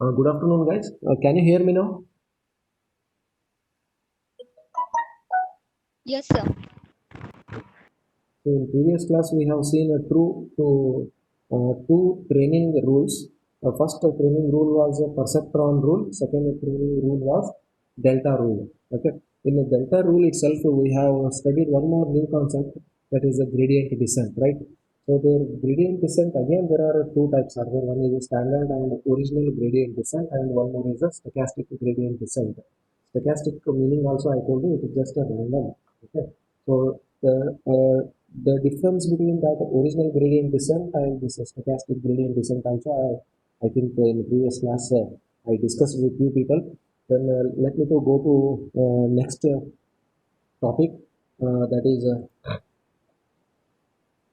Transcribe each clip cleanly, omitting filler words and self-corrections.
Good afternoon, guys. Can you hear me now? Yes, sir. So in previous class, we have seen two training rules. First training rule was a perceptron rule. Second training rule was delta rule. Okay. In the delta rule itself, we have studied one more new concept, that is a gradient descent, right? So the gradient descent, again there are two types are there. One is a standard and original gradient descent, and one more is a stochastic gradient descent. Stochastic meaning also I told you it is just a random. Okay. So the difference between that original gradient descent and this stochastic gradient descent also I think in the previous class I discussed with you people. Then let me to go to next topic, that is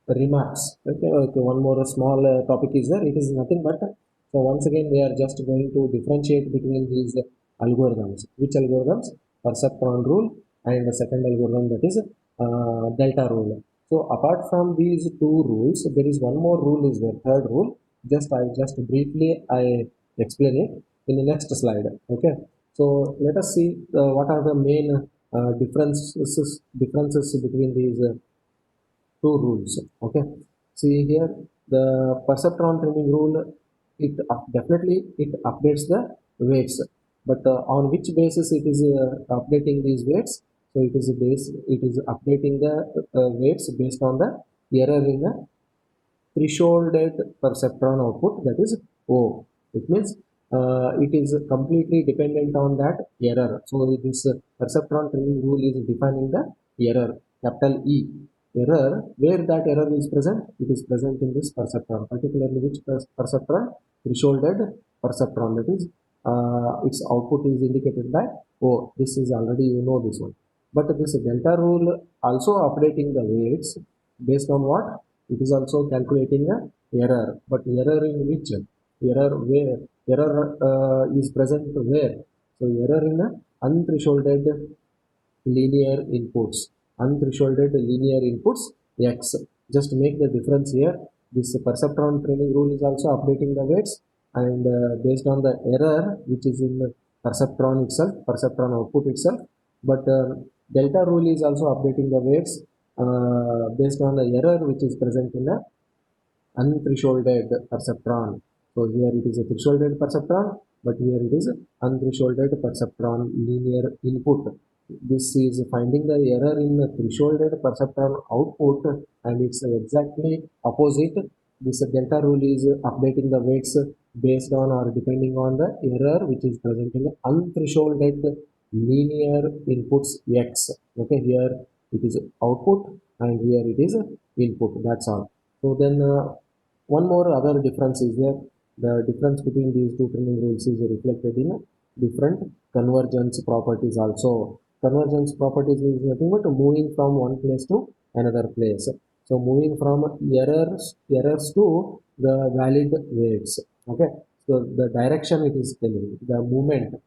remarks. Okay, okay, one more small topic is there. It is nothing but so once again we are just going to differentiate between these algorithms. Which algorithms? Perceptron rule and the second algorithm, that is delta rule. So apart from these two rules, there is one more rule is there, third rule. Just briefly I explain it in the next slide. Okay. So let us see what are the main differences between these two rules. Okay, see here the perceptron training rule, definitely it updates the weights, but on which basis it is updating these weights? So it is updating the weights based on the error in the thresholded perceptron output, that is O. It means it is completely dependent on that error. So this perceptron training rule is defining the error, capital E. Error, where that error is present, it is present in this perceptron, particularly which perceptron? Thresholded perceptron, that is its output is indicated by O. This is already you know this one. But this delta rule also updating the weights based on what? It is also calculating a error, but error in which? Error where? Error is present where? So error in a unthresholded linear inputs. Unthresholded linear inputs X. Just make the difference here. This perceptron training rule is also updating the weights, and based on the error which is in the perceptron itself, perceptron output itself. But delta rule is also updating the weights based on the error which is present in the unthresholded perceptron. So here it is a thresholded perceptron, but here it is unthresholded perceptron linear input. This is finding the error in the thresholded perceptron output, and it's exactly opposite. This delta rule is updating the weights based on or depending on the error which is present in the unthresholded linear inputs X. Okay, here it is output and here it is input. That's all. So then one more other difference is there. The difference between these two training rules is reflected in different convergence properties also. Convergence properties is nothing but moving from one place to another place. So moving from errors to the valid weights. Okay. So the direction it is telling, the movement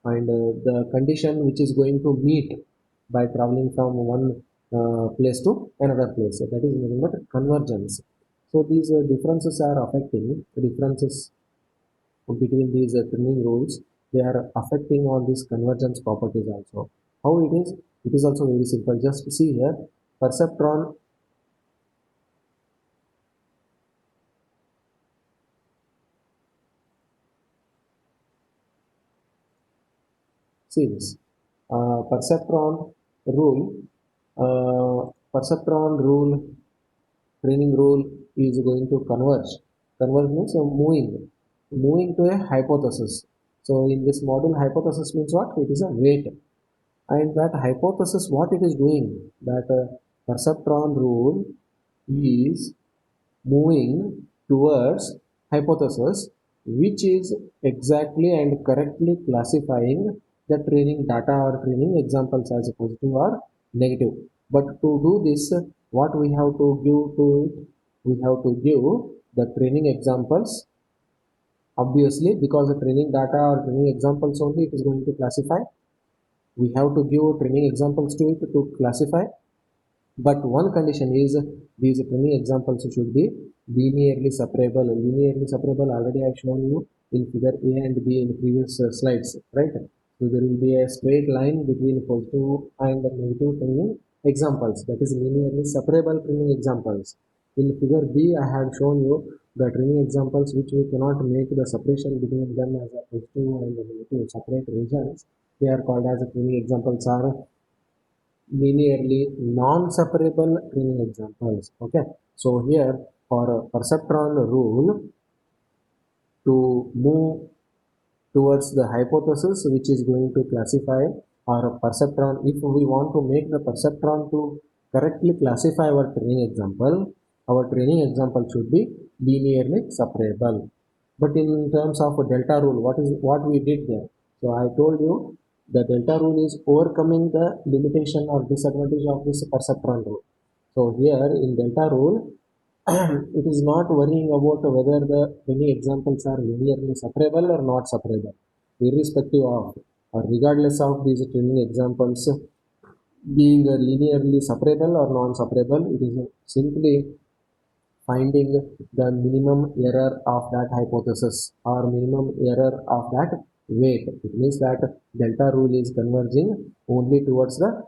and the condition which is going to meet by traveling from one place to another place. So that is nothing but convergence. So these differences are affecting the differences between these training rules. They are affecting on these convergence properties also. How it is? It is also very simple. Just see here, perceptron. See this perceptron rule. Perceptron rule training rule is going to converge. Converge means moving to a hypothesis. So in this model, hypothesis means what? It is a weight, and that hypothesis, what it is doing, that perceptron rule is moving towards hypothesis, which is exactly and correctly classifying the training data or training examples as positive or negative. But to do this, what we have to give to it? We have to give the training examples, obviously, because the training data or training examples only it is going to classify. We have to give training examples to it to classify, but one condition is these training examples should be linearly separable. Linearly separable, already I have shown you. in figure A and B in previous slides, right? So there will be a straight line between positive and negative training examples, that is linearly separable training examples. In figure B, I have shown you the training examples which we cannot make the separation between them as a positive and negative separate regions. They are called as training examples are linearly non-separable training examples. Okay, so here for a perceptron rule to move towards the hypothesis which is going to classify our perceptron, if we want to make the perceptron to correctly classify our training example should be linearly separable. But in terms of a delta rule, what we did there? So I told you the delta rule is overcoming the limitation or disadvantage of this perceptron rule. So here in delta rule, it is not worrying about whether the many examples are linearly separable or not separable, irrespective of or regardless of these training examples being linearly separable or non-separable. It is simply finding the minimum error of that hypothesis or minimum error of that weight. It means that delta rule is converging only towards the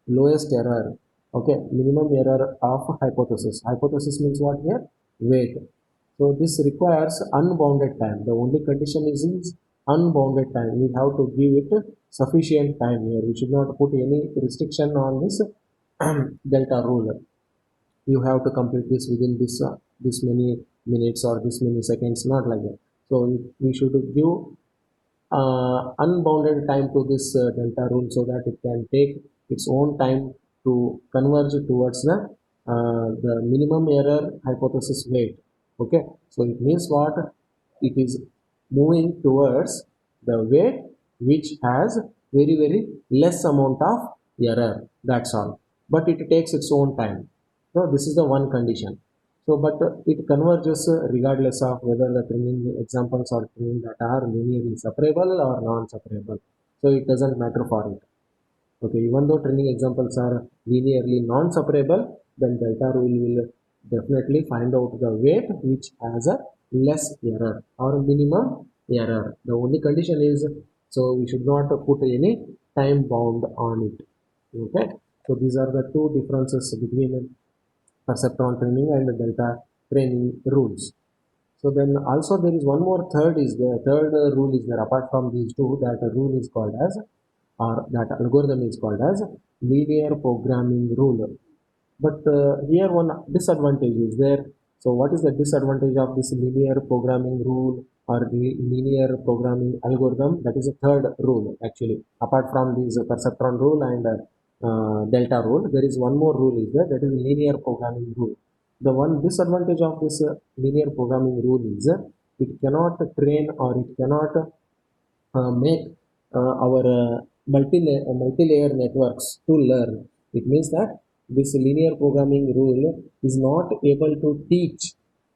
lowest error. Okay, minimum error of hypothesis. Hypothesis means what here? Weight. So this requires unbounded time. The only condition is unbounded time. We have to give it sufficient time here. We should not put any restriction on this delta rule. You have to complete this within this many minutes or this many seconds, not like that. So we should give unbounded time to this delta rule so that it can take its own time to converge towards the minimum error hypothesis weight. Okay, so it means what? It is moving towards the weight which has very less amount of error, that's all, but it takes its own time. So this is the one condition. So but it converges regardless of whether the training examples or training data are linearly separable or non-separable. So it doesn't matter for it. Okay, even though training examples are linearly non-separable, then delta rule will definitely find out the weight which has a less error or minimum error. The only condition is, so we should not put any time bound on it. Okay, so these are the two differences between perceptron training and delta training rules. So then also there is one more third rule is there apart from these two. That rule is called as, or that algorithm is called as linear programming rule. But here one disadvantage is there. So what is the disadvantage of this linear programming rule or the linear programming algorithm? That is a third rule actually. Apart from this perceptron rule and delta rule, there is one more rule is there, that is linear programming rule. The one disadvantage of this linear programming rule is it cannot train or it cannot make our multi-layer networks to learn. It means that this linear programming rule is not able to teach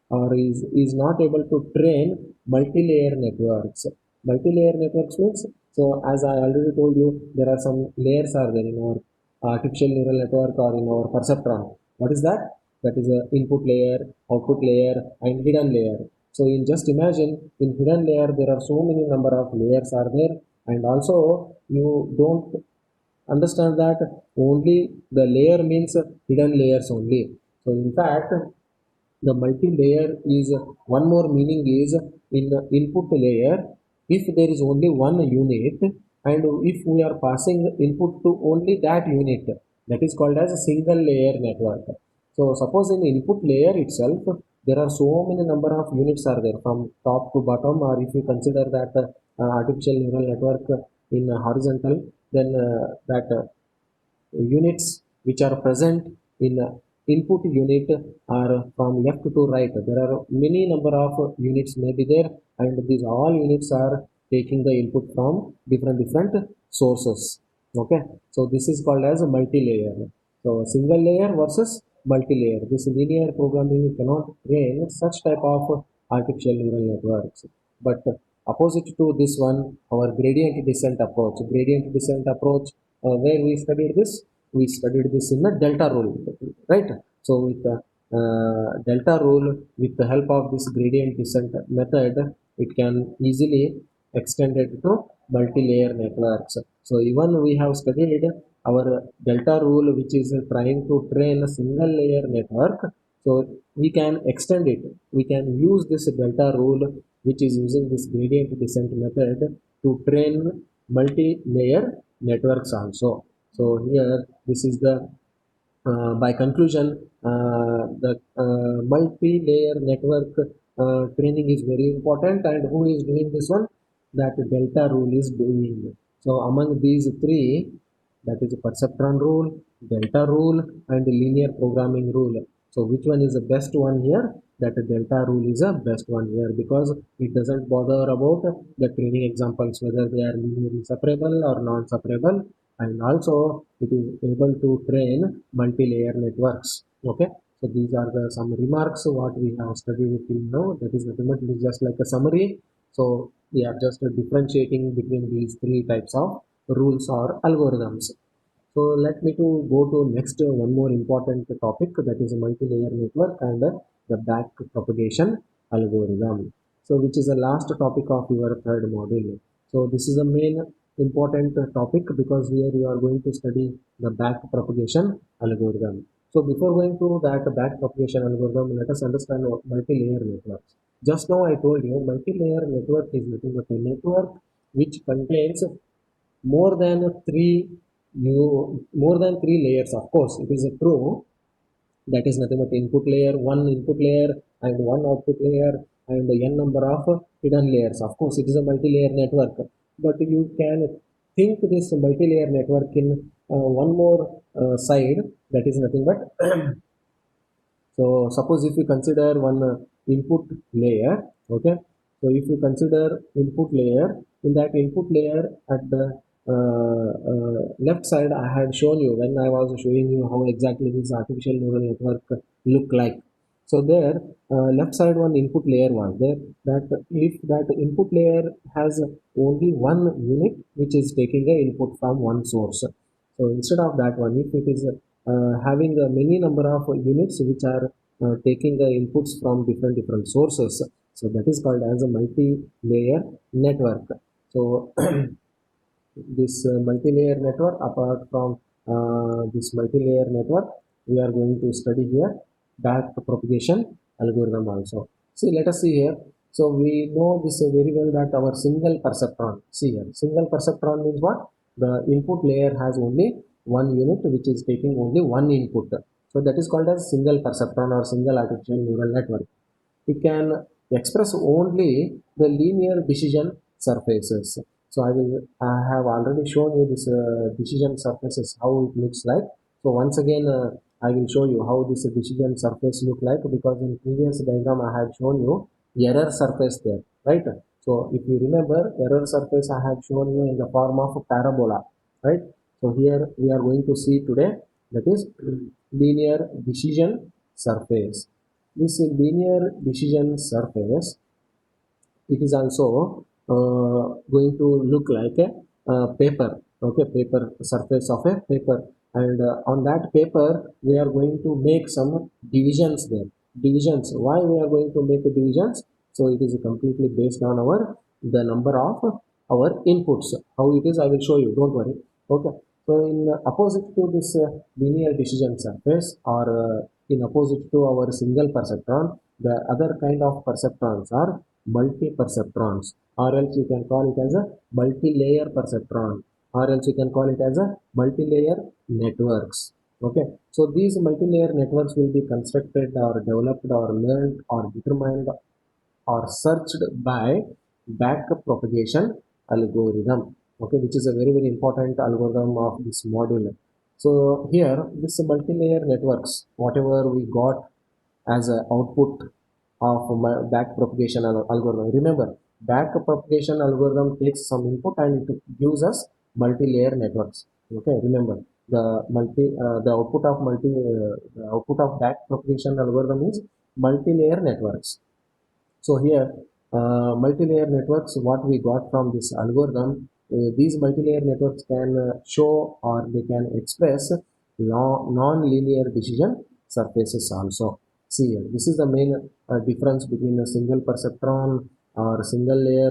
or is not able to train multi-layer networks. Multi-layer networks means, so as I already told you, there are some layers are there in our artificial neural network or in our perceptron. What is that? That is a input layer, output layer, and hidden layer. So in just imagine, in hidden layer there are so many number of layers are there, and also you don't understand that only the layer means hidden layers only. So in fact, the multi-layer is one more meaning is in the input layer. If there is only one unit and if we are passing input to only that unit, that is called as a single layer network. So suppose in the input layer itself there are so many number of units are there from top to bottom, or if you consider that artificial neural network in horizontal, then that units which are present in input unit are from left to right. There are many number of units may be there, and these all units are taking the input from different sources. Okay, so this is called as a multi-layer. So single layer versus multi-layer, this linear programming cannot train such type of artificial neural networks. But opposite to this one, our gradient descent approach, where we studied this in the delta rule, right? So with delta rule, with the help of this gradient descent method, it can easily extend it to multi-layer networks. So even we have studied our delta rule, which is trying to train a single layer network. So we can extend it. We can use this delta rule, which is using this gradient descent method, to train multi-layer networks also. So here, this is the by conclusion, the multi-layer network training is very important, and who is doing this one? That delta rule is doing. So among these three, that is the perceptron rule, delta rule, and the linear programming rule. So which one is the best one here? That delta rule is the best one here, because it doesn't bother about the training examples, whether they are linearly separable or non-separable, and also it is able to train multi-layer networks. Okay, so these are the some remarks what we have studied till now. That is nothing but just like a summary. So we are just differentiating between these three types of rules or algorithms. So let me to go to next one more important topic, that is a multi-layer network and the back propagation algorithm. So which is the last topic of your third module. So this is the main important topic, because here you are going to study the back propagation algorithm. So before going to that back propagation algorithm, let us understand what multi-layer networks. Just now I told you multi-layer network is nothing but a network which contains more than more than three layers. Of course it is a true, that is nothing but one input layer and one output layer, and the n number of hidden layers. Of course it is a multi-layer network, but you can think this multi-layer network in one more side, that is nothing but so suppose if you consider one input layer. Okay, so if you consider input layer, in that input layer at the left side, I had shown you when I was showing you how exactly this artificial neural network look like. So there, left side one input layer was there, that if that input layer has only one unit which is taking the input from one source. So instead of that one, if it is having a many number of units which are taking the inputs from different sources, so that is called as a multi-layer network. So this multi-layer network, apart from this multi-layer network, we are going to study here back propagation algorithm also. See, let us see here. So we know this very well, that our single perceptron, see here, single perceptron means what? The input layer has only one unit which is taking only one input. So that is called as single perceptron or single artificial neural network. It can express only the linear decision surfaces. So I have already shown you this decision surfaces, how it looks like. So once again, I will show you how this decision surface look like, because in previous diagram I had shown you error surface there, right? So if you remember, error surface I had shown you in the form of a parabola, right? So here we are going to see today, that is linear decision surface. This linear decision surface, it is also going to look like a paper. Okay, paper, surface of a paper, and on that paper we are going to make some divisions there. Divisions, why we are going to make divisions? So it is completely based on our the number of our inputs. How it is, I will show you, don't worry. Okay, so in opposite to this linear decision surface, or in opposite to our single perceptron, the other kind of perceptrons are multi-perceptrons, or else you can call it as a multi-layer perceptron, or else you can call it as a multi-layer networks. Okay, so these multi-layer networks will be constructed or developed or learned or determined or searched by back propagation algorithm. Okay, which is a very important algorithm of this module. So here, this multi-layer networks, whatever we got as an output of my back propagation algorithm. Remember, back propagation algorithm takes some input and it gives us multi-layer networks. Okay, remember, the output of the output of back propagation algorithm is multi-layer networks. So here, multi-layer networks, what we got from this algorithm, these multi-layer networks can show or they can express non-linear decision surfaces also. See, this is the main difference between a single perceptron or single layer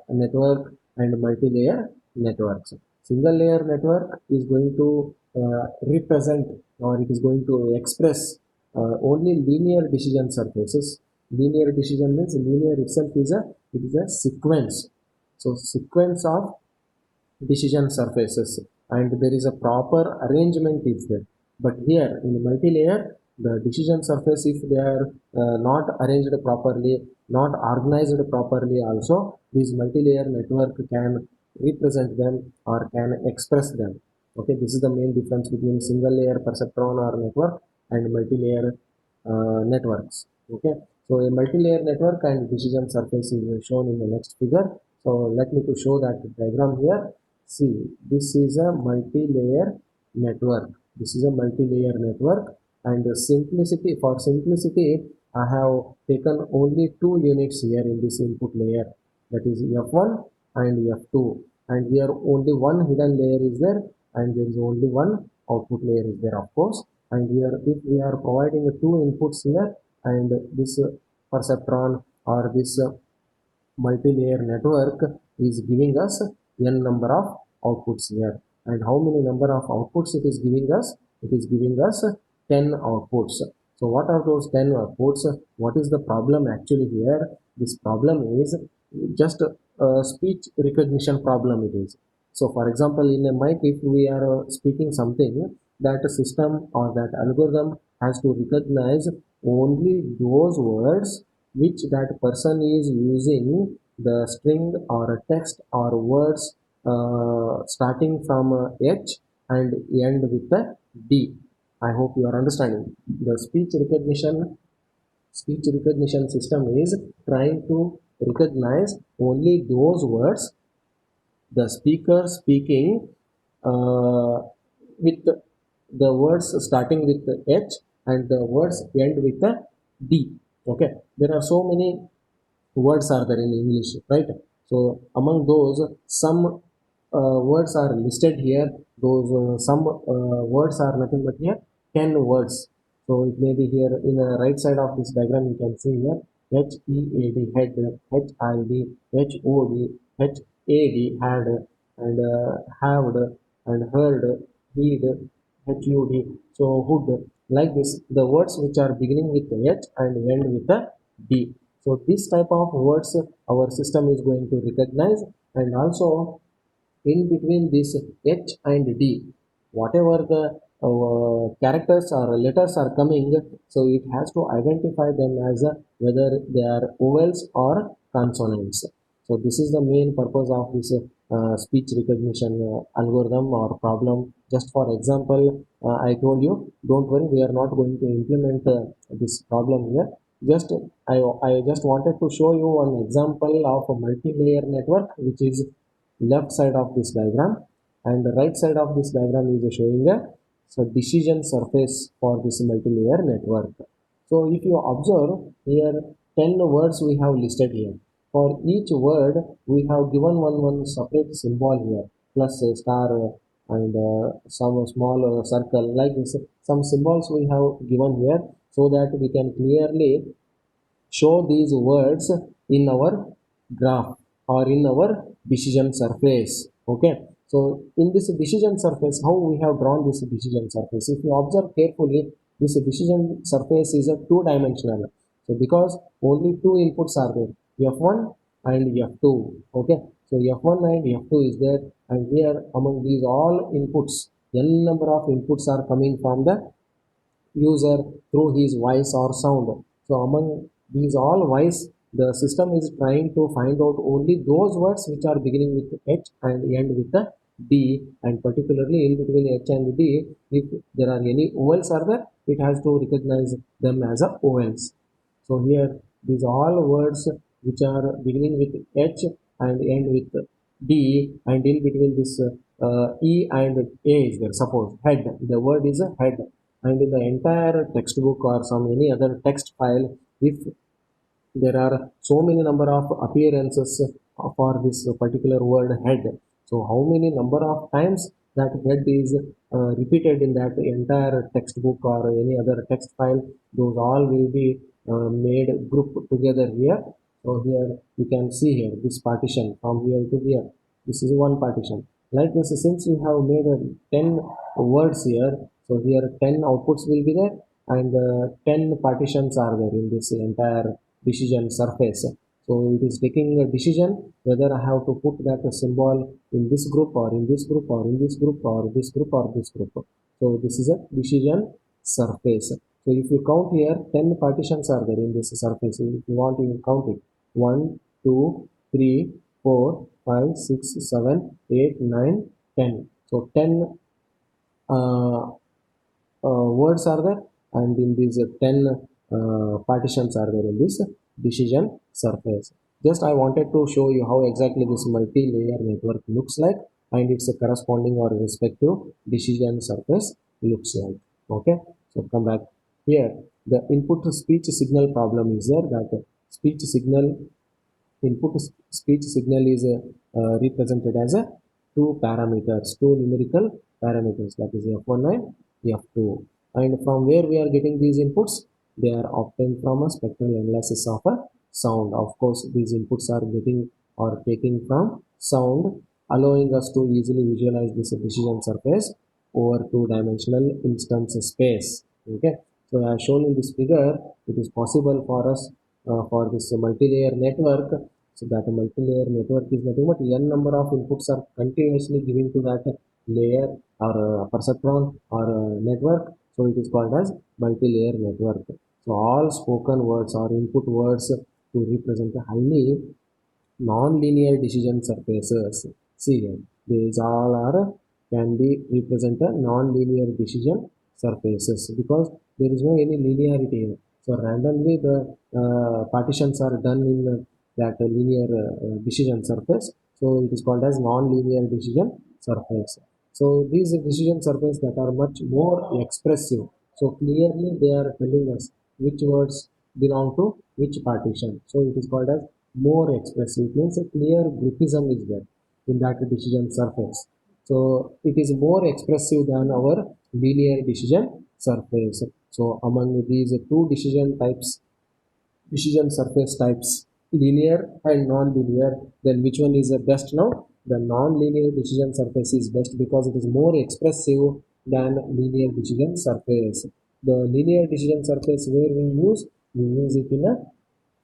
network and multi-layer networks. Single layer network is going to represent, or it is going to express only linear decision surfaces. Linear decision means linear itself is a sequence. So sequence of decision surfaces, and there is a proper arrangement is there. But here in multi-layer, the decision surface, if they are not arranged properly, not organized properly also, this multi-layer network can represent them or can express them. Okay, this is the main difference between single layer perceptron or network and multi-layer networks. Okay, so a multi-layer network and decision surface is shown in the next figure. So let me to show that diagram here. See, this is a multi-layer network. This is a multi-layer network, and the simplicity, for simplicity, I have taken only two units here in this input layer, that is F1 and F2. And here only one hidden layer is there, and there is only one output layer is there, of course. And here, if we are providing two inputs here, and this perceptron or this multi-layer network is giving us n number of outputs here. And how many number of outputs it is giving us? It is giving us 10 outputs. So what are those 10 outputs? What is the problem actually here? This problem is just a speech recognition problem it is. So for example, in a mic, if we are speaking something, that system or that algorithm has to recognize only those words which that person is using, the string or a text or words starting from H and end with a D. I hope you are understanding. The speech recognition system is trying to recognize only those words the speaker speaking with the words starting with the H and the words end with the D. Okay, there are so many words are there in English, right? So among those, some words are listed here. Those some words are nothing but here 10 words. So it may be here in the right side of this diagram. You can see here HEAD, head, HID, HOD, HAD, had, and haved, and heard, heed, HUD. So hood, like this. The words which are beginning with H and end with the D. So this type of words our system is going to recognize, and also in between this H and D, whatever the characters or letters are coming, so it has to identify them as whether they are vowels or consonants. So this is the main purpose of this speech recognition algorithm or problem. Just for example, I told you, don't worry, we are not going to implement this problem here. Just I just wanted to show you one example of a multi-layer network, which is left side of this diagram, and the right side of this diagram is showing a so decision surface for this multi-layer network. So if you observe here, 10 words we have listed here. For each word we have given one separate symbol here, plus a star and some small circle, like this. Some symbols we have given here so that we can clearly show these words in our graph or in our decision surface. Okay, so in this decision surface, how we have drawn this decision surface? If you observe carefully, this decision surface is a two-dimensional. So because only two inputs are there, f1 and f2. Okay, so f1 and f2 is there, and here among these all inputs, n number of inputs are coming from the user through his voice or sound. So among these all voice, the system is trying to find out only those words which are beginning with H and end with the D, and particularly in between H and D, if there are any vowels are there, it has to recognize them as a vowels. So here these all words which are beginning with H and end with D, and in between this E and A is there. Suppose head, the word is a head, and in the entire textbook or some any other text file, if there are so many number of appearances for this particular word head, so how many number of times that head is repeated in that entire textbook or any other text file, those all will be made group together here. So here you can see here this partition from here to here. This is one partition. Like this, since we have made 10 words here, so here 10 outputs will be there, and 10 partitions are there in this entire decision surface. So it is taking a decision whether I have to put that symbol in this group or in this group or in this group or this group or this group. So this is a decision surface. So if you count here, 10 partitions are there in this surface. If you want to count it, 1, 2, 3, 4, 5, 6, 7, 8, 9, 10. So 10 uh, words are there, and in these 10 partitions are there in this decision surface. Just I wanted to show you how exactly this multi-layer network looks like, and its corresponding or respective decision surface looks like. Okay, so come back here. The input to speech signal problem is there, that speech signal input speech signal is represented as a two parameters, two numerical parameters, that is f1 and f2. And from where we are getting these inputs? They are obtained from a spectral analysis of a sound. Of course, these inputs are getting or taking from sound, allowing us to easily visualize this decision surface over two-dimensional instance space. Okay, so as shown in this figure, it is possible for us for this multi-layer network. So that multi-layer network is nothing but n number of inputs are continuously giving to that layer or perceptron or network. So it is called as multi-layer network. So all spoken words or input words to represent a highly non-linear decision surfaces. See here, these all are can be represented non-linear decision surfaces because there is no any linearity here. So randomly the partitions are done in that linear decision surface. So it is called as non-linear decision surface. So these decision surfaces that are much more expressive. So clearly they are telling us which words belong to which partition. So it is called as more expressive. It means a clear groupism is there in that decision surface. So it is more expressive than our linear decision surface. So among these two decision surface types, linear and non-linear, then which one is the best now? The non-linear decision surface is best because it is more expressive than linear decision surface. The linear decision surface where we use it in a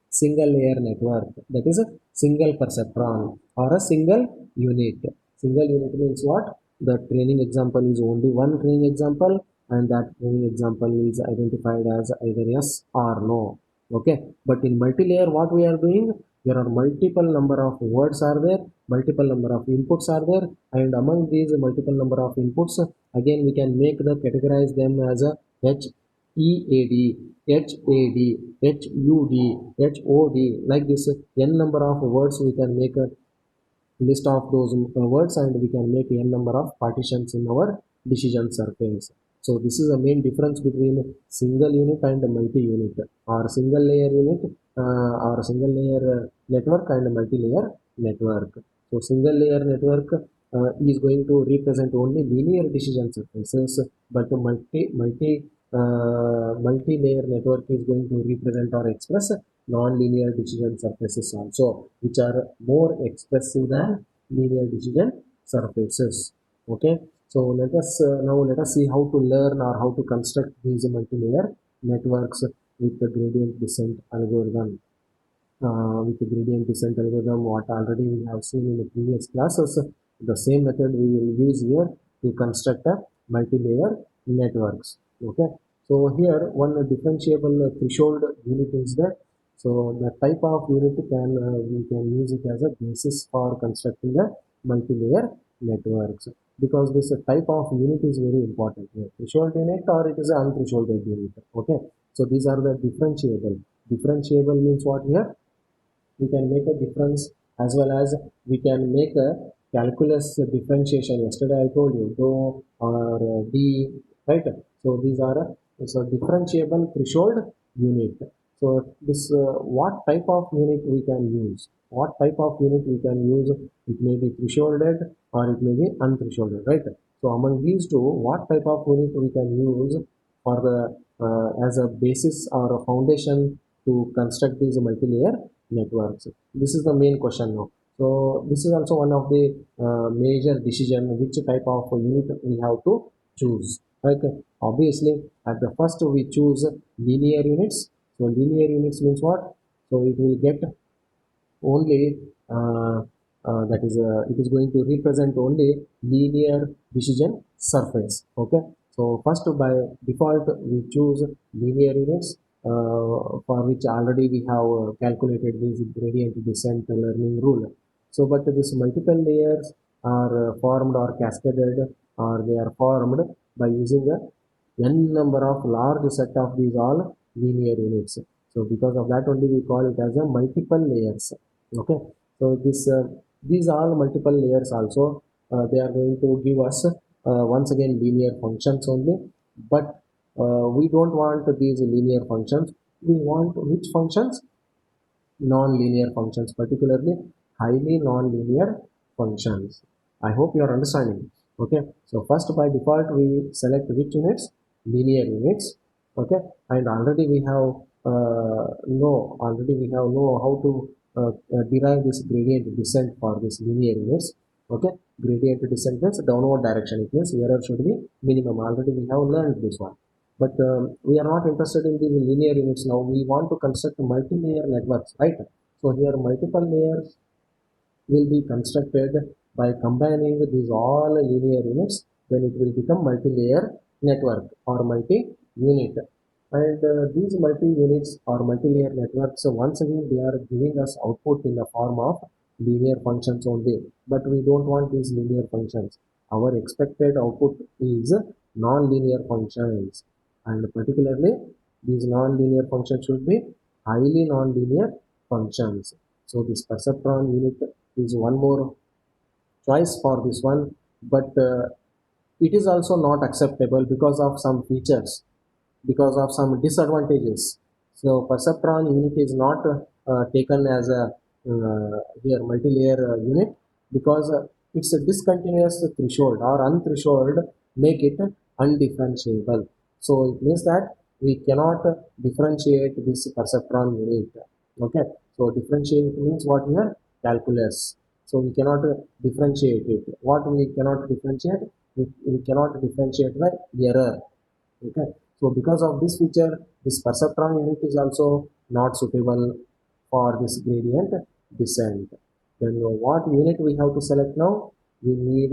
single layer network, that is a single perceptron or a single unit. Single unit means what? The training example is only one training example, and that training example is identified as either yes or no. Okay, but in multi-layer what we are doing, there are multiple number of words are there, multiple number of inputs are there, and among these multiple number of inputs, again we can make the categorize them as a H EAD, HAD, HUD, HOD, like this n number of words we can make a list of those words, and we can make n number of partitions in our decision surface. So this is the main difference between single unit and multi-unit, or single layer unit or single layer network and multi-layer network. So single layer network is going to represent only linear decision surfaces, but multi-layer network is going to represent or express non-linear decision surfaces also, which are more expressive than linear decision surfaces. Okay, so let us see how to learn or how to construct these multi-layer networks with the gradient descent algorithm. With the gradient descent algorithm, what already we have seen in the previous classes, the same method we will use here to construct a multi-layer networks. Okay, so here one differentiable threshold unit is there. So the type of unit can we can use it as a basis for constructing a multi-layer networks, because this type of unit is very important here. Threshold unit or it is an unthresholded unit. Okay, so these are the differentiable. Differentiable means what here? We can make a difference as well as we can make a calculus differentiation. Yesterday I told you do or d, right? So these are so differentiable threshold unit. So this what type of unit we can use, what type of unit we can use? It may be thresholded or it may be unthresholded, right? So among these two, what type of unit we can use for the as a basis or a foundation to construct these multi-layer networks? This is the main question now. So this is also one of the major decision which type of unit we have to choose. Okay, obviously at the first we choose linear units. So linear units means what? So it will get only that is it is going to represent only linear decision surface. Okay, so first by default we choose linear units for which already we have calculated this gradient descent learning rule. So but this multiple layers are formed or cascaded, or they are formed by using a n number of large set of these all linear units. So because of that only we call it as a multiple layers. Okay, so these all multiple layers also they are going to give us once again linear functions only, but we don't want these linear functions. We want which functions? Non-linear functions, particularly highly non-linear functions. I hope you are understanding. Okay, so first by default we select which units? Linear units. Okay, and already we have know how to derive this gradient descent for this linear units. Okay, gradient descent means downward direction. It means error should be minimum. Already we have learned this one. But we are not interested in these linear units now. We want to construct multi-layer networks, right? So here multiple layers will be constructed by combining these all linear units. Then it will become multi-layer network or multi-unit. And these multi-units or multi-layer networks, once again, they are giving us output in the form of linear functions only. But we don't want these linear functions. Our expected output is non-linear functions. And particularly, these non-linear functions should be highly non-linear functions. So this perceptron unit is one more choice for this one, but it is also not acceptable because of some features, because of some disadvantages. So perceptron unit is not taken as a here multi-layer unit because it's a discontinuous threshold or unthreshold make it undifferentiable. So it means that we cannot differentiate this perceptron unit. Okay, so differentiate means what here? Calculus. So we cannot differentiate it. What we cannot differentiate? We cannot differentiate the error. Okay, so because of this feature, this perceptron unit is also not suitable for this gradient descent. Then what unit we have to select now? We need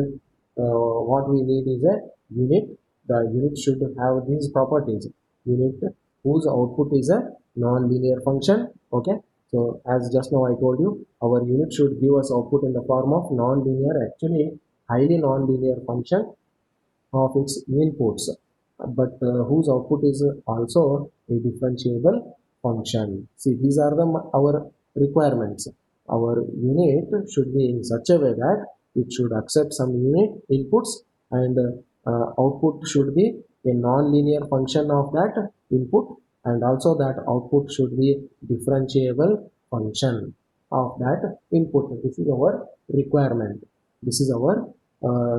what we need is a unit. The unit should have these properties. Unit whose output is a non-linear function. Okay, so as just now I told you, our unit should give us output in the form of non-linear, actually highly non-linear function of its inputs, but whose output is also a differentiable function. See, these are our requirements. Our unit should be in such a way that it should accept some unit inputs, and output should be a non-linear function of that input, and also that output should be differentiable function of that input. This is our requirement. This is our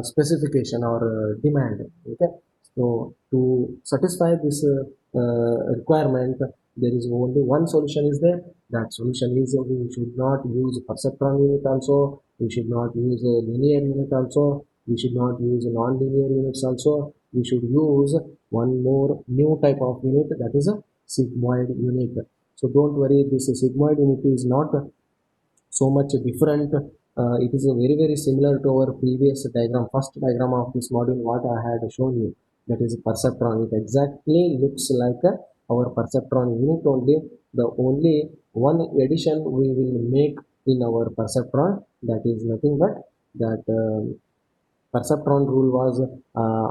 specification or demand. Okay, so to satisfy this requirement, there is only one solution is there. That solution is we should not use perceptron unit also, we should not use a linear unit also, we should not use non-linear units also. We should use one more new type of unit, that is a sigmoid unit. So don't worry, this sigmoid unit is not so much different. It is a very similar to our previous diagram, first diagram of this module what I had shown you, that is perceptron. It exactly looks like our perceptron unit only. The only one addition we will make in our perceptron, that is nothing but that perceptron rule was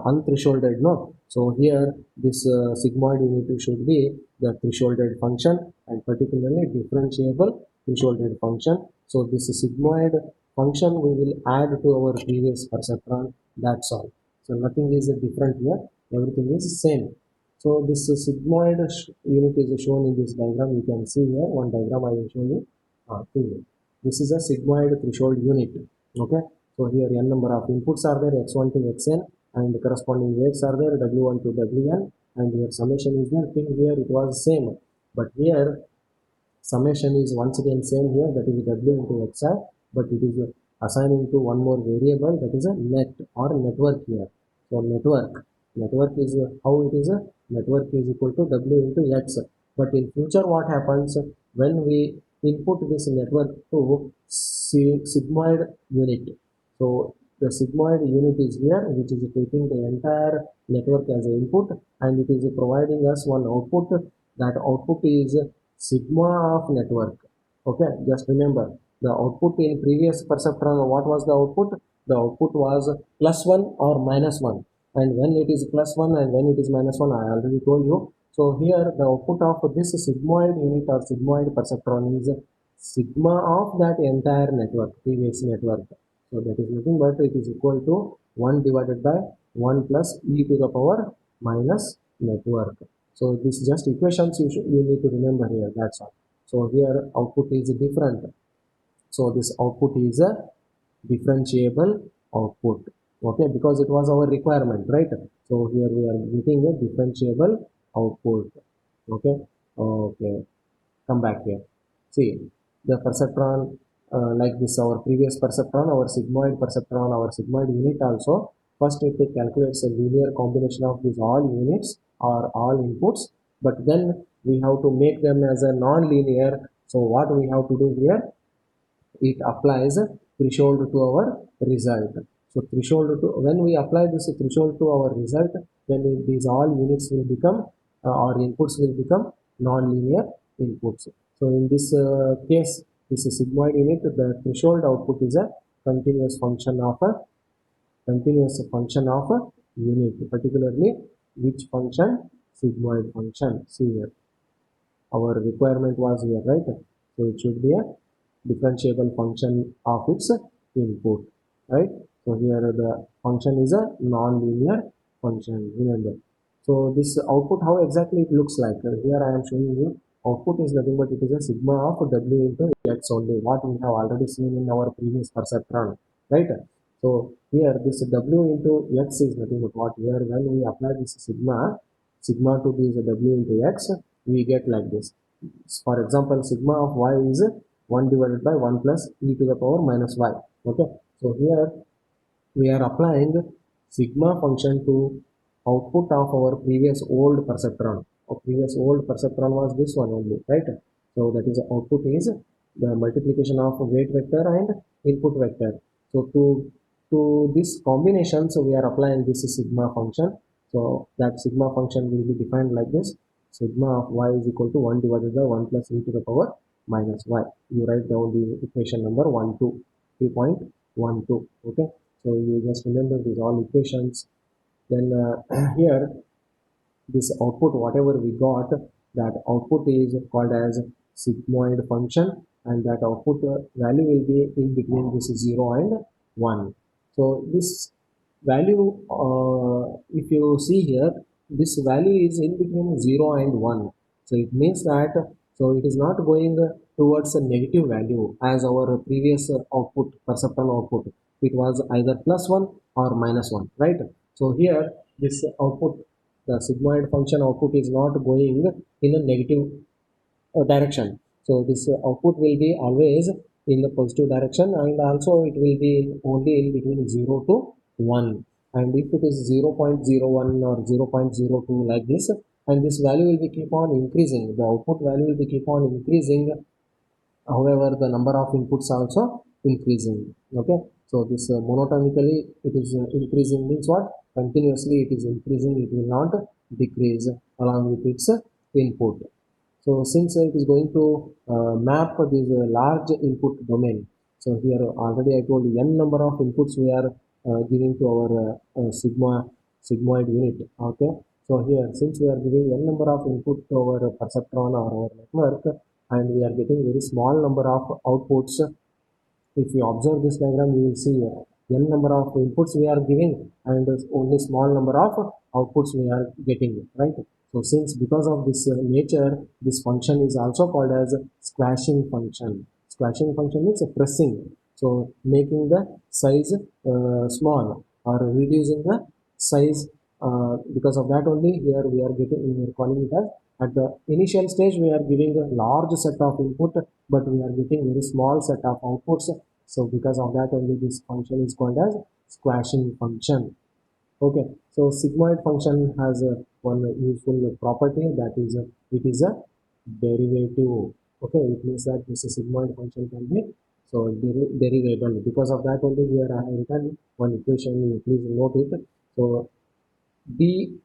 unthresholded, no? So here this sigmoid unit should be the thresholded function, and particularly differentiable thresholded function. So this sigmoid function we will add to our previous perceptron, that's all. So nothing is different here, everything is same. So this sigmoid unit is shown in this diagram. You can see here one diagram I will show you to you. This is a sigmoid threshold unit. Okay, so here n number of inputs are there, x1 to xn, and corresponding weights are there, W1 to Wn, and here summation is there. Think here it was same, but here summation is once again same here, that is W into Xi, but it is assigning to one more variable, that is a net or network here. So network is how it is, a network is equal to W into X. But in future what happens when we input this network to sigmoid unit? So the sigmoid unit is here, which is taking the entire network as an input, and it is providing us one output. That output is sigma of network. Okay, just remember the output in previous perceptron. What was the output? The output was +1 or -1, and when it is +1 and when it is -1, I already told you. So here the output of this sigmoid unit or sigmoid perceptron is sigma of that entire network, previous network. So that is nothing but it is equal to 1 divided by 1 plus e to the power minus network. So this just equations you need to remember here, that's all. So here output is different. So this output is a differentiable output. Okay, because it was our requirement, right? So here we are getting a differentiable output. Okay, okay, come back here. See the perceptron, like this our previous perceptron, our sigmoid perceptron, our sigmoid unit also. First it calculates a linear combination of these all units or all inputs, but then we have to make them as a non-linear. So what we have to do here, it applies a threshold to our result. So threshold to, when we apply this threshold to our result, then these all units will become or inputs will become non-linear inputs. So in this case, this is sigmoid unit, the threshold output is a continuous function of a unit, particularly which function? Sigmoid function. See here, our requirement was here, right? So it should be a differentiable function of its input, right? So here the function is a non-linear function, remember. So this output, how exactly it looks like, here I am showing you. Output is nothing but it is a sigma of W into X only, what we have already seen in our previous perceptron, right? So here this W into X is nothing but what, here when we apply this sigma to this W into X, we get like this. For example, sigma of Y is 1 divided by 1 plus e to the power minus y. Okay, so here we are applying sigma function to output of our previous old perceptron. Our previous old perceptron was this one only, right? So that is output is the multiplication of weight vector and input vector. So to this combination, so we are applying this sigma function. So that sigma function will be defined like this: sigma of y is equal to 1 divided by 1 plus e to the power minus y. You write down the equation number 3.12. Okay, so you just remember these all equations. Then here this output, whatever we got, that output is called as sigmoid function, and that output value will be in between this 0 and 1. So this value, if you see here, this value is in between 0 and 1. So it means that, so it is not going towards a negative value as our previous output, perceptron output. It was either +1 or -1, right? So here this output, the sigmoid function output is not going in a negative direction. So this output will be always in the positive direction, and also it will be only in between 0 to 1. And if it is 0.01 or 0.02 like this, and this value will be keep on increasing, the output value will be keep on increasing. However, the number of inputs also increasing. Okay, so this monotonically it is increasing, means what? Continuously it is increasing, it will not decrease along with its input. So since it is going to map this large input domain, so here already I told you n number of inputs we are giving to our sigmoid unit. Okay, so here since we are giving n number of input to our perceptron or our network, and we are getting very small number of outputs. If you observe this diagram, you will see n number of inputs we are giving and only small number of outputs we are getting, right? So since because of this nature, this function is also called as squashing function. Squashing function means pressing, so making the size small or reducing the size. Because of that only here we are calling it as at the initial stage we are giving a large set of input, but we are getting very small set of outputs. So because of that only this function is called as squashing function. Okay, so sigmoid function has one useful property, that is it is a derivative. Okay, it means that this sigmoid function can be so derivable. Because of that only here I have written one equation, please note it. So d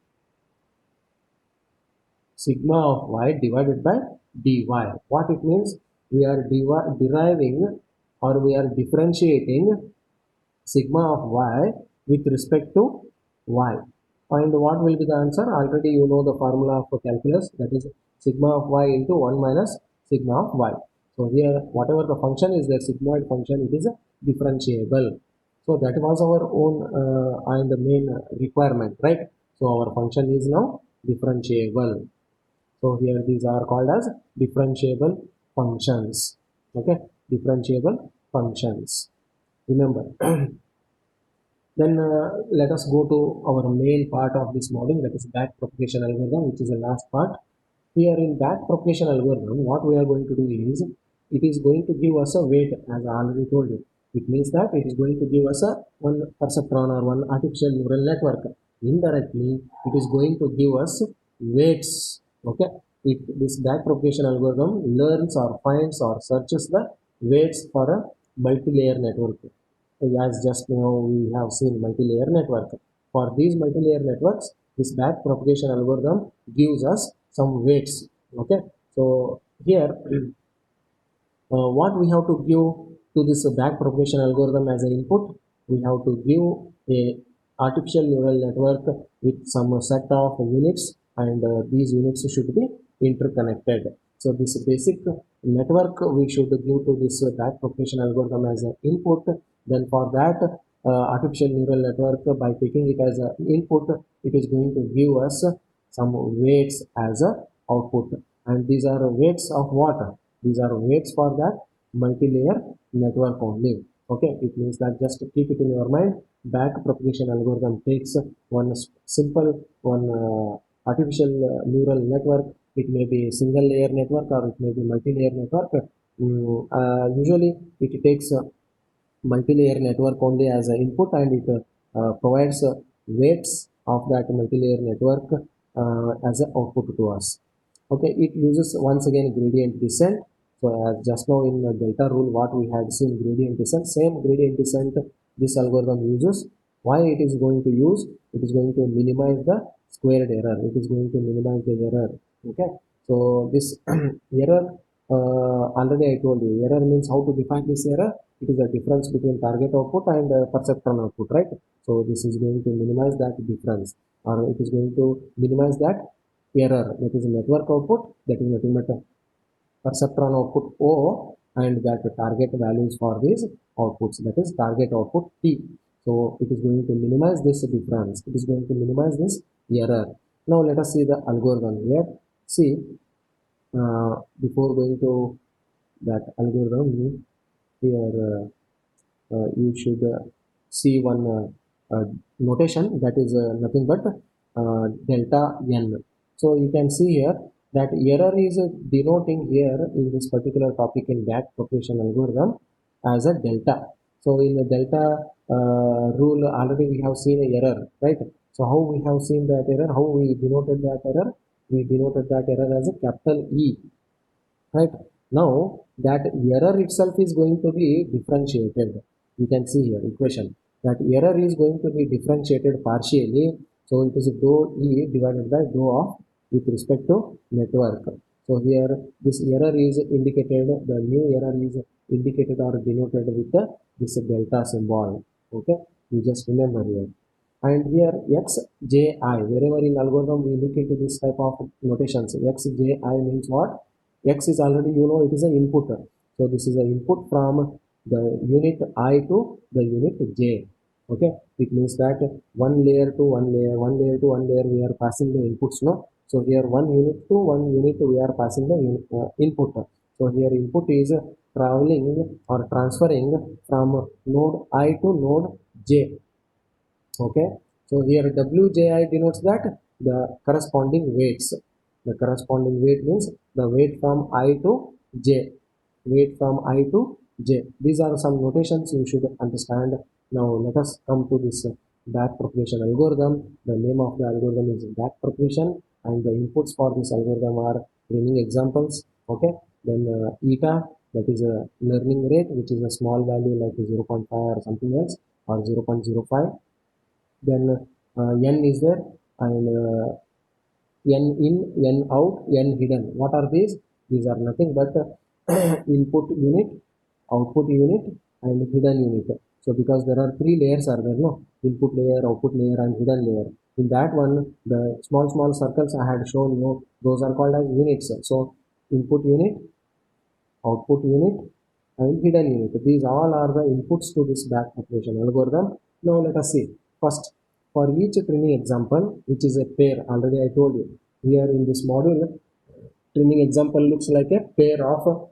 sigma of y divided by dy. What it means? We are deriving or we are differentiating sigma of y with respect to y. And what will be the answer? Already you know the formula for calculus, that is sigma of y into 1 minus sigma of y. So here whatever the function is, the sigmoid function, it is differentiable. So that was our own and the main requirement, right? So our function is now differentiable. So here these are called as differentiable functions. Okay, differentiable functions. Remember. Then let us go to our main part of this module, that is back propagation algorithm, which is the last part. Here in back propagation algorithm, what we are going to do is, it is going to give us a weight, as I already told you. It means that it is going to give us a one perceptron or one artificial neural network. Indirectly, it is going to give us weights. Okay, this back propagation algorithm learns or finds or searches the weights for a multi-layer network. As just now we have seen multi-layer network. For these multi-layer networks, this back propagation algorithm gives us some weights. Okay, so here what we have to give to this back propagation algorithm as an input, we have to give a artificial neural network with some set of units, and these units should be interconnected. So this basic network we should give to this back propagation algorithm as an input. Then for that artificial neural network, by taking it as an input, it is going to give us some weights as a output. And these are weights of what? These are weights for that multi-layer network only. Okay, it means that just keep it in your mind. Back propagation algorithm takes one simple one artificial neural network. It may be single layer network or it may be multi-layer network. Usually it takes multi-layer network only as an input, and it provides weights of that multi-layer network as an output to us. Okay, it uses once again gradient descent. So as just now in the delta rule what we had seen, gradient descent, same gradient descent this algorithm uses. Why it is going to use? It is going to minimize the squared error. It is going to minimize the error. Okay, so this error, already I told you, error means how to define this error. It is the difference between target output and perceptron output, right? So this is going to minimize that difference, or it is going to minimize that error, that is network output, that is nothing but perceptron output O, and that target values for these outputs, that is target output T. So it is going to minimize this difference, it is going to minimize this error. Now let us see the algorithm here. See, before going to that algorithm, here you should see one notation, that is nothing but delta n. So you can see here that error is denoting here in this particular topic in back propagation algorithm as a delta. So in the delta rule already we have seen a error, right? So how we have seen that error, how we denoted that error? We denoted that error as a capital E, right? Now that error itself is going to be differentiated. You can see here equation that error is going to be differentiated partially. So it is dou E divided by dou of with respect to network. So here this error is indicated, the new error is indicated or denoted with the this delta symbol. Okay, you just remember here. And here xji, wherever in algorithm we look into this type of notations, xji means what? X is already, you know, it is an input. So this is an input from the unit I to the unit j. Okay, it means that one layer to one layer, one layer to one layer we are passing the inputs, no? So here one unit to one unit we are passing the input. So here input is traveling or transferring from node I to node j. Okay, So here Wji denotes that the corresponding weights. The corresponding weight means the weight from I to j. Weight from I to j. These are some notations you should understand. Now let us come to this back propagation algorithm. The name of the algorithm is back propagation, and the inputs for this algorithm are training examples. Okay, then eta, that is a learning rate, which is a small value like 0.5 or something else, or 0.05. Then n is there, and n in, n out, n hidden. What are these? These are nothing but input unit, output unit, and hidden unit. So because there are three layers are there, no, input layer, output layer, and hidden layer. In that one, the small circles I had shown you, those are called as units. So input unit, output unit, and hidden unit. These all are the inputs to this back propagation algorithm. Now let us see. First, for each training example, which is a pair, already I told you. Here in this module, training example looks like a pair of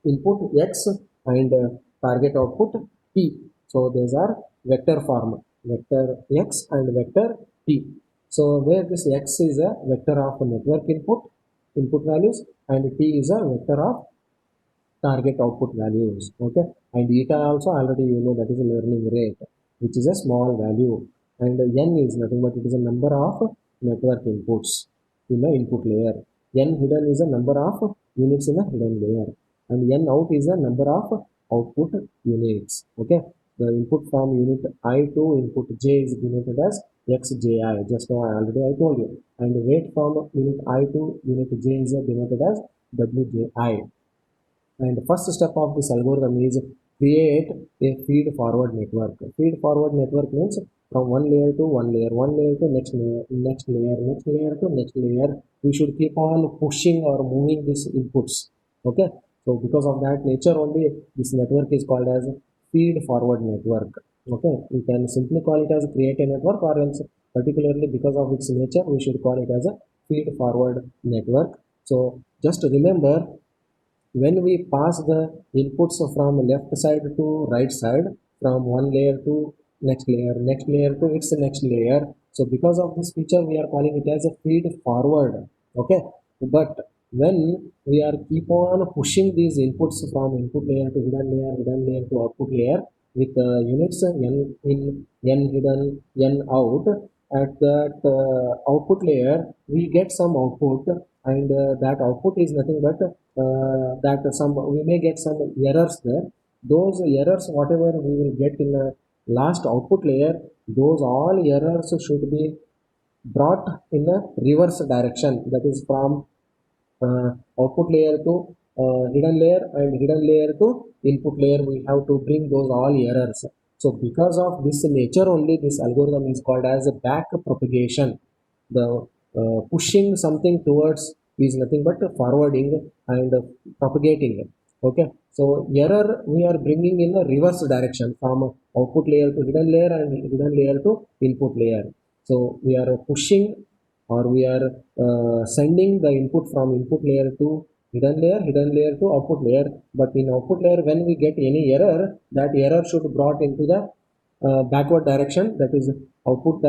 input x and target output t. So these are vector form, vector x and vector t. So where this x is a vector of network input values, and t is a vector of target output values. Okay, and eta also already you know, that is a learning rate, which is a small value, and n is nothing but it is a number of network inputs in the input layer. N hidden is a number of units in the hidden layer, and n out is a number of output units. Okay, the input from unit I to input j is denoted as xji, just now I told you, and weight from unit I to unit j is denoted as wji. And the first step of this algorithm is create a feed forward network. Feed forward network means from one layer to one layer to next layer, next layer, next layer to next layer. We should keep on pushing or moving these inputs. Okay. So because of that nature only, this network is called as feed forward network. Okay. We can simply call it as create a network, or else particularly because of its nature, we should call it as a feed forward network. So just remember, when we pass the inputs from left side to right side, from one layer to next layer to its next layer, so because of this feature we are calling it as a feed forward. Okay, but when we are keep on pushing these inputs from input layer to hidden layer to output layer with units n in, n hidden, n out, at that output layer we get some output, and that output is nothing but that some we may get some errors there. Those errors whatever we will get in the last output layer, those all errors should be brought in a reverse direction, that is from output layer to hidden layer, and hidden layer to input layer. We have to bring those all errors. So because of this nature only, this algorithm is called as a back propagation. The pushing something towards is nothing but forwarding and propagating. Okay, so error we are bringing in a reverse direction from output layer to hidden layer and hidden layer to input layer. So we are pushing, or we are sending the input from input layer to hidden layer to output layer. But in output layer, when we get any error, that error should brought into the backward direction, that is output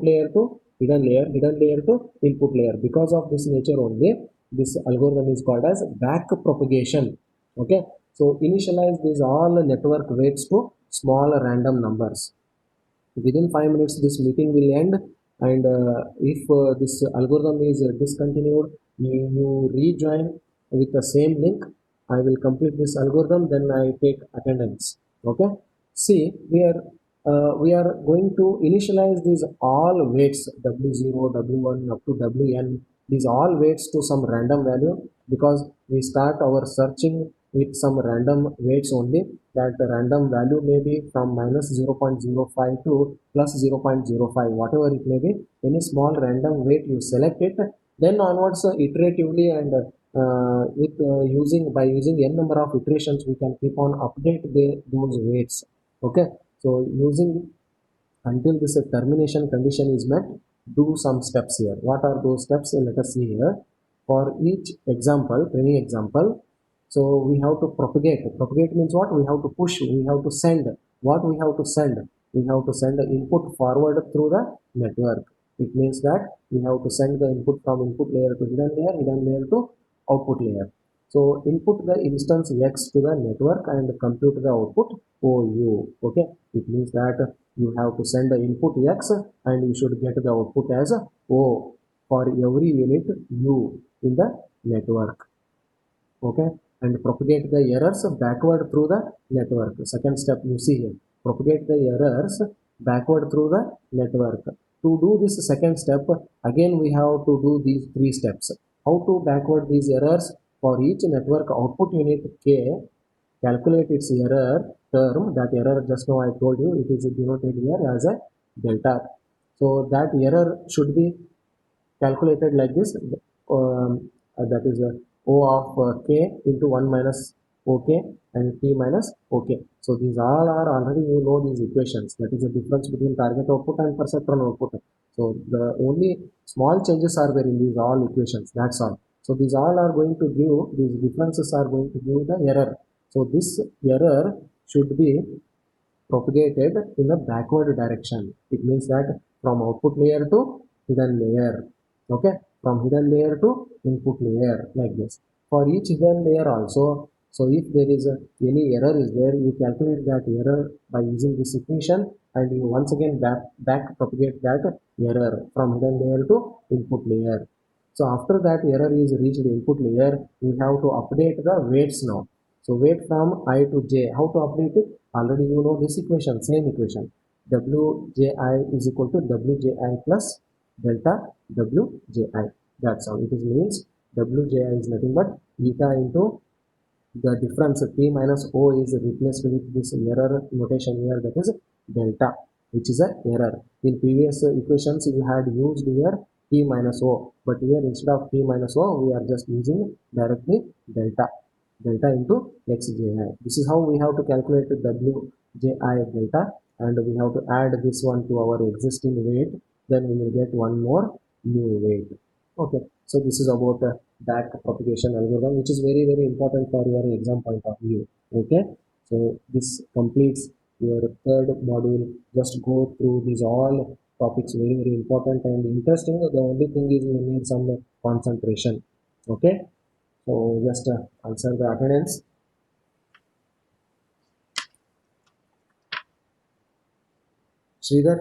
layer to hidden layer to input layer. Because of this nature only, this algorithm is called as back propagation. Okay, so initialize these all network weights to small random numbers. Within 5 minutes this meeting will end, and if this algorithm is discontinued, you rejoin with the same link. I will complete this algorithm, then I take attendance. Okay, see here, we are going to initialize these all weights w0 w1 up to wn, these all weights to some random value, because we start our searching with some random weights only. That random value may be from minus 0.05 to plus 0.05, whatever it may be, any small random weight you select it, then onwards iteratively, and with by using n number of iterations, we can keep on update those weights. Okay, so using, until this termination condition is met, do some steps here. What are those steps? Let us see here. For each example, training example, so we have to propagate. Propagate means what? We have to push, we have to send. What we have to send? we have to send the input forward through the network. It means that we have to send the input from input layer to hidden layer to output layer. So input the instance X to the network and compute the output OU. Okay, it means that you have to send the input X and you should get the output as O for every unit U in the network. Okay, and propagate the errors backward through the network. Second step you see here, propagate the errors backward through the network. To do this second step, again we have to do these three steps. How to backward these errors? For each network output unit K, calculate its error term. That error just now I told you, it is denoted here as a delta. So that error should be calculated like this. That is O of k into 1 minus OK and t minus OK. So these all are already, you know these equations. That is the difference between target output and perceptron output. So the only small changes are there in these all equations. That's all. So these all are going to give, these differences are going to give the error. So this error should be propagated in the backward direction. It means that from output layer to hidden layer. Okay, from hidden layer to input layer, like this. For each hidden layer also, so if there is any error is there, you calculate that error by using this equation and you once again back propagate that error from hidden layer to input layer. So after that error is reached the input layer, we have to update the weights now. So weight from I to j, how to update it? Already you know this equation, same equation. Wji is equal to Wji plus delta Wji. That's all. It is means Wji is nothing but eta into the difference T minus O is replaced with this error notation here, that is delta, which is a error. In previous equations you had used here T minus O, but here instead of T minus O we are just using directly delta into xji. This is how we have to calculate Wji delta, and we have to add this one to our existing weight, then we will get one more new weight. Okay, so this is about back propagation algorithm, which is very very important for your exam point of view. Okay, so this completes your third module. Just go through these all topics, very very important and interesting. The only thing is you need some concentration. Okay, so just answer the attendance. Sridhar,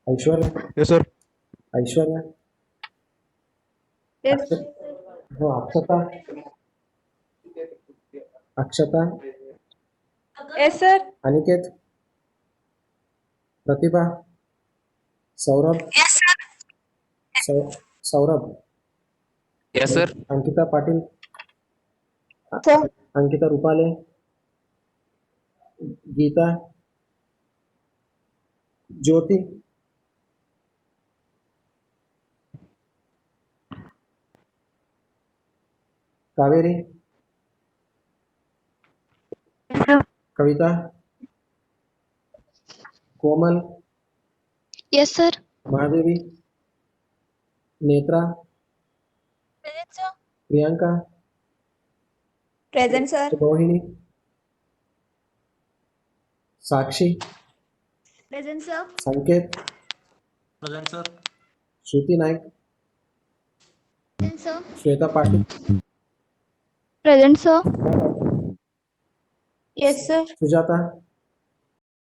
Aishwarya, Yes, sir. Aishwarya, Yes. no, Akshata, Akshata, Yes, sir. Aniket, Pratibha, Saurabh, Saurabh, Yes, sir. Ankita Patil, Sir. Ankita Rupale, Geeta, Jyoti, Kaveri, Kavita, Komal, Yes, sir. Mahadevi, Netra, Present, sir. Priyanka, Present, sir. Rohini, Sakshi, Present, sir. Sanket, Present, sir. Shruti Naik, Present, sir. Shweta Patil, Present, sir. Shweta Patil, Yes, sir. Sujata,